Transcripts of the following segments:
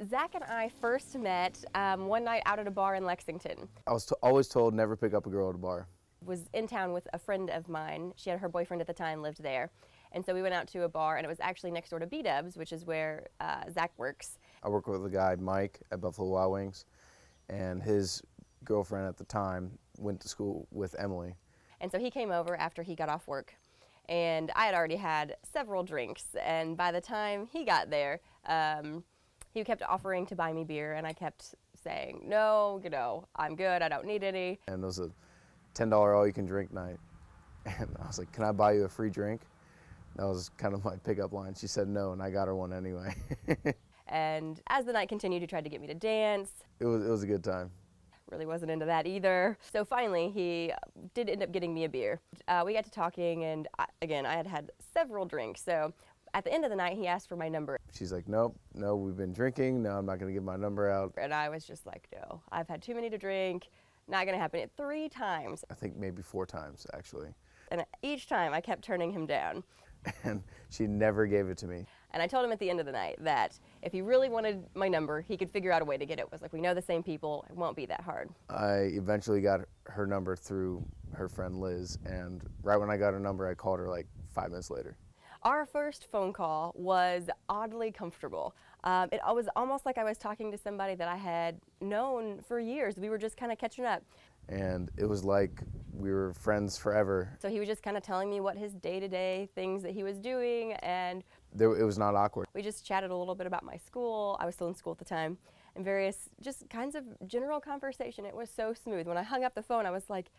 Zach and I first met one night out at a bar in Lexington. I was always told never pick up a girl at a bar. Was in town with a friend of mine. She had her boyfriend at the time lived there. And so we went out to a bar, and it was actually next door to B-Dubs, which is where Zach works. I work with a guy, Mike, at Buffalo Wild Wings, and his girlfriend at the time went to school with Emily. And so he came over after he got off work, and I had already had several drinks, and by the time he got there, he kept offering to buy me beer, and I kept saying, no, I'm good, I don't need any. And it was a $10 all-you-can-drink night, and I was like, can I buy you a free drink? That was kind of my pickup line. She said no, and I got her one anyway. And as the night continued, he tried to get me to dance. It was a good time. Really wasn't into that either. So finally, he did end up getting me a beer. We got to talking, and again, I had had several drinks. So at the end of the night, he asked for my number. She's like, no, we've been drinking. No, I'm not going to give my number out. And I was just like, no, I've had too many to drink. Not going to happen. 3 times. I think maybe 4 times, actually. And each time, I kept turning him down. And she never gave it to me. And I told him at the end of the night that if he really wanted my number, he could figure out a way to get it. It was like, we know the same people, it won't be that hard. I eventually got her number through her friend Liz, and right when I got her number, I called her like 5 minutes later. Our first phone call was oddly comfortable. It was almost like I was talking to somebody that I had known for years. We were just kind of catching up. And it was like we were friends forever. So he was just kind of telling me what his day-to-day things that he was doing, and it was not awkward. We just chatted a little bit about my school. I was still in school at the time, and various just kinds of general conversation. It was so smooth. When I hung up the phone, I was like,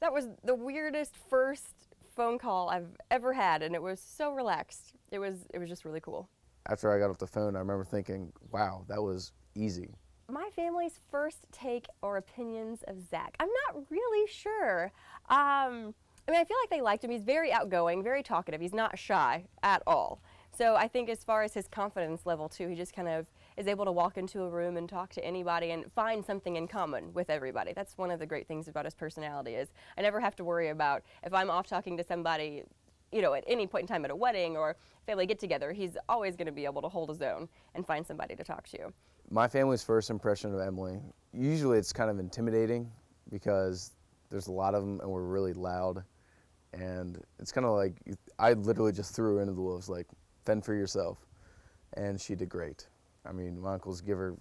that was the weirdest first phone call I've ever had, and it was so relaxed. It was just really cool. After I got off the phone, I remember thinking, wow, that was easy. My family's first take or opinions of Zach, I'm not really sure. I mean, I feel like they liked him. He's very outgoing, very talkative. He's not shy at all. So I think as far as his confidence level too, he just kind of is able to walk into a room and talk to anybody and find something in common with everybody. That's one of the great things about his personality is I never have to worry about if I'm off talking to somebody, at any point in time at a wedding or family get-together, he's always going to be able to hold his own and find somebody to talk to. My family's first impression of Emily, usually it's kind of intimidating because there's a lot of them and we're really loud. And it's kind of like, I literally just threw her into the wolves, like, fend for yourself. And she did great. I mean, my uncles give her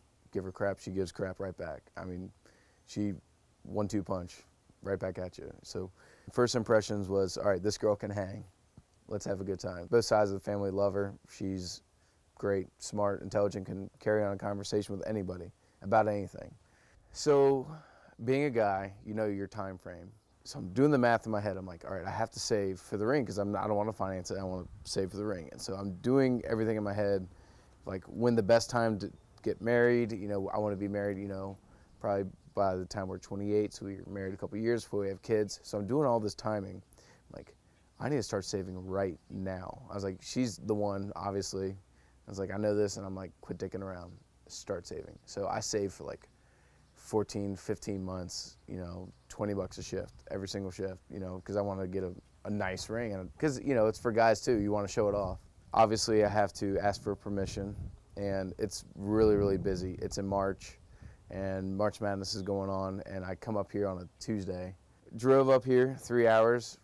crap, she gives crap right back. I mean, she 1-2 punch right back at you. So first impressions was, all right, this girl can hang. Let's have a good time. Both sides of the family love her. She's great, smart, intelligent, can carry on a conversation with anybody about anything. So being a guy, you know your time frame. So I'm doing the math in my head. I'm like, all right, I have to save for the ring because I don't want to finance it. I want to save for the ring. And so I'm doing everything in my head, like when the best time to get married. I want to be married, probably by the time we're 28. So we're married a couple years before we have kids. So I'm doing all this timing. I'm like, I need to start saving right now. I was like, she's the one, obviously. I was like, I know this, and I'm like, quit dicking around, start saving. So I saved for like 14, 15 months, $20 a shift, every single shift, because I want to get a nice ring. And because, it's for guys too, you want to show it off. Obviously, I have to ask for permission, and it's really, really busy. It's in March, and March Madness is going on, and I come up here on a Tuesday. Drove up here 3 hours,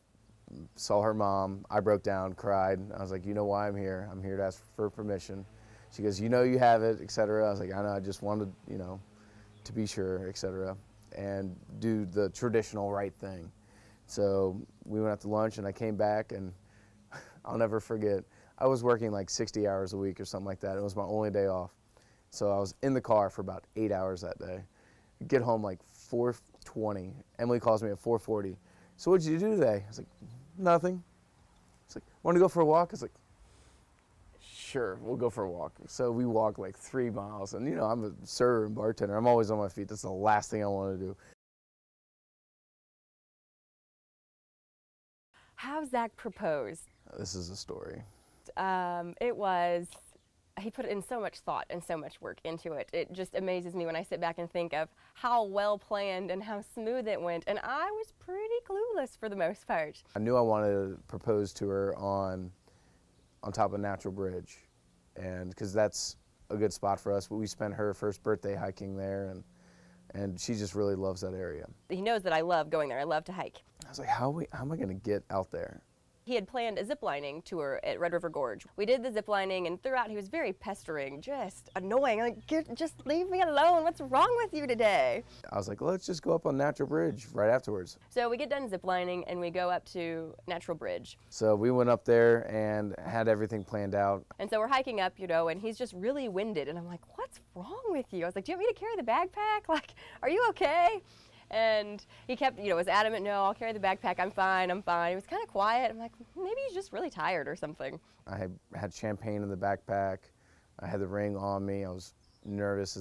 saw her mom. I broke down, cried. I was like, you know why I'm here? I'm here to ask for permission. She goes, you have it, etc. I was like, I know, I just wanted, to be sure, etc. and do the traditional right thing. So we went out to lunch and I came back and I'll never forget. I was working like 60 hours a week or something like that. It was my only day off. So I was in the car for about 8 hours that day. Get home like 4:20. Emily calls me at 4:40. So what did you do today? I was like, nothing. It's like, want to go for a walk? I was like, sure, we'll go for a walk. So we walked like 3 miles. And I'm a server and bartender. I'm always on my feet. That's the last thing I want to do. How Zach proposed. This is a story. He put in so much thought and so much work into it. It just amazes me when I sit back and think of how well planned and how smooth it went. And I was pretty clueless for the most part. I knew I wanted to propose to her on top of Natural Bridge, and because that's a good spot for us. But we spent her first birthday hiking there, and she just really loves that area. He knows that I love going there. I love to hike. I was like, how am I going to get out there? He had planned a ziplining tour at Red River Gorge. We did the ziplining, and throughout he was very pestering, just annoying. Like, just leave me alone. What's wrong with you today? I was like, let's just go up on Natural Bridge right afterwards. So we get done ziplining, and we go up to Natural Bridge. So we went up there and had everything planned out. And so we're hiking up, and he's just really winded. And I'm like, what's wrong with you? I was like, do you want me to carry the backpack? Like, are you okay? And he kept, was adamant, no, I'll carry the backpack, I'm fine. He was kind of quiet. I'm like, maybe he's just really tired or something. I had champagne in the backpack. I had the ring on me. I was nervous.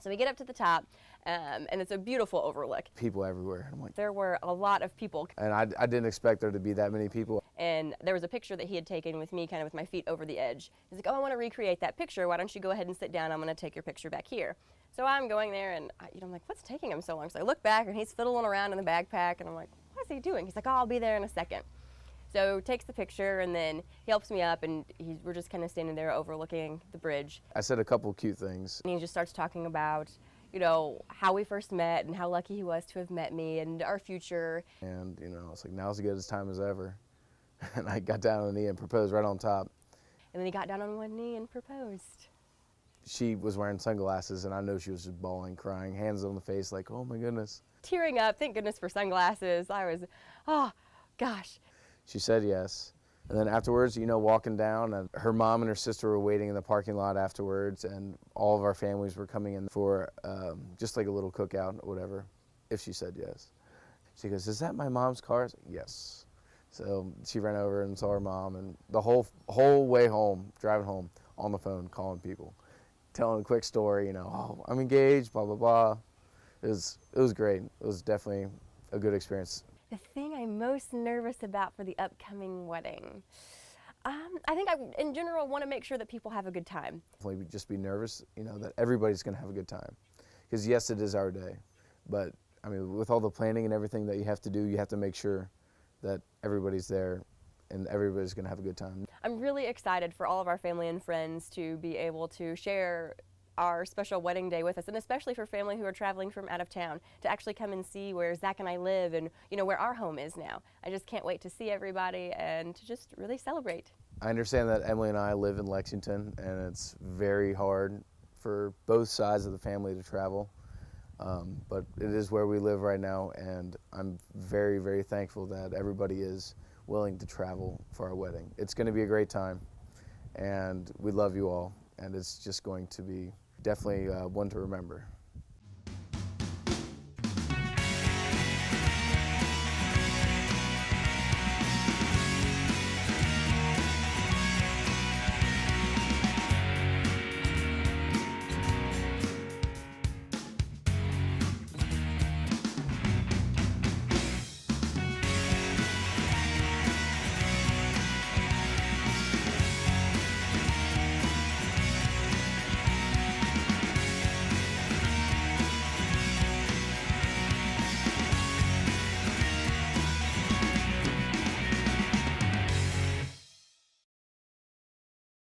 So we get up to the top, and it's a beautiful overlook. People everywhere. I'm like, there were a lot of people. And I didn't expect there to be that many people. And there was a picture that he had taken with me, kind of with my feet over the edge. He's like, oh, I want to recreate that picture. Why don't you go ahead and sit down? I'm going to take your picture back here. So I'm going there, and I'm like, what's taking him so long? So I look back, and he's fiddling around in the backpack, and I'm like, what is he doing? He's like, oh, I'll be there in a second. So takes the picture, and then he helps me up, and we're just kind of standing there overlooking the bridge. I said a couple cute things. And he just starts talking about, how we first met and how lucky he was to have met me and our future. And, I was like, now's as good a time as ever. And I got down on a knee and proposed right on top. And then he got down on one knee and proposed. She was wearing sunglasses, and I know she was just bawling, crying, hands on the face, like, oh my goodness. Tearing up, thank goodness for sunglasses. I was, oh gosh. She said yes. And then afterwards, walking down, and her mom and her sister were waiting in the parking lot afterwards, and all of our families were coming in for just like a little cookout or whatever, if she said yes. She goes, is that my mom's car? I was like, yes. So she ran over and saw her mom, and the whole way home, driving home, on the phone, calling people, telling a quick story, oh, I'm engaged, blah, blah, blah. It was great. It was definitely a good experience. The thing I'm most nervous about for the upcoming wedding, I think I, in general, want to make sure that people have a good time. Definitely just be nervous, that everybody's going to have a good time. Because yes, it is our day, but I mean, with all the planning and everything that you have to do, you have to make sure that everybody's there and everybody's going to have a good time. I'm really excited for all of our family and friends to be able to share our special wedding day with us, and especially for family who are traveling from out of town to actually come and see where Zach and I live and where our home is now. I just can't wait to see everybody and to just really celebrate. I understand that Emily and I live in Lexington, and it's very hard for both sides of the family to travel, but it is where we live right now, and I'm very, very thankful that everybody is willing to travel for our wedding. It's going to be a great time, and we love you all, and it's just going to be definitely one to remember.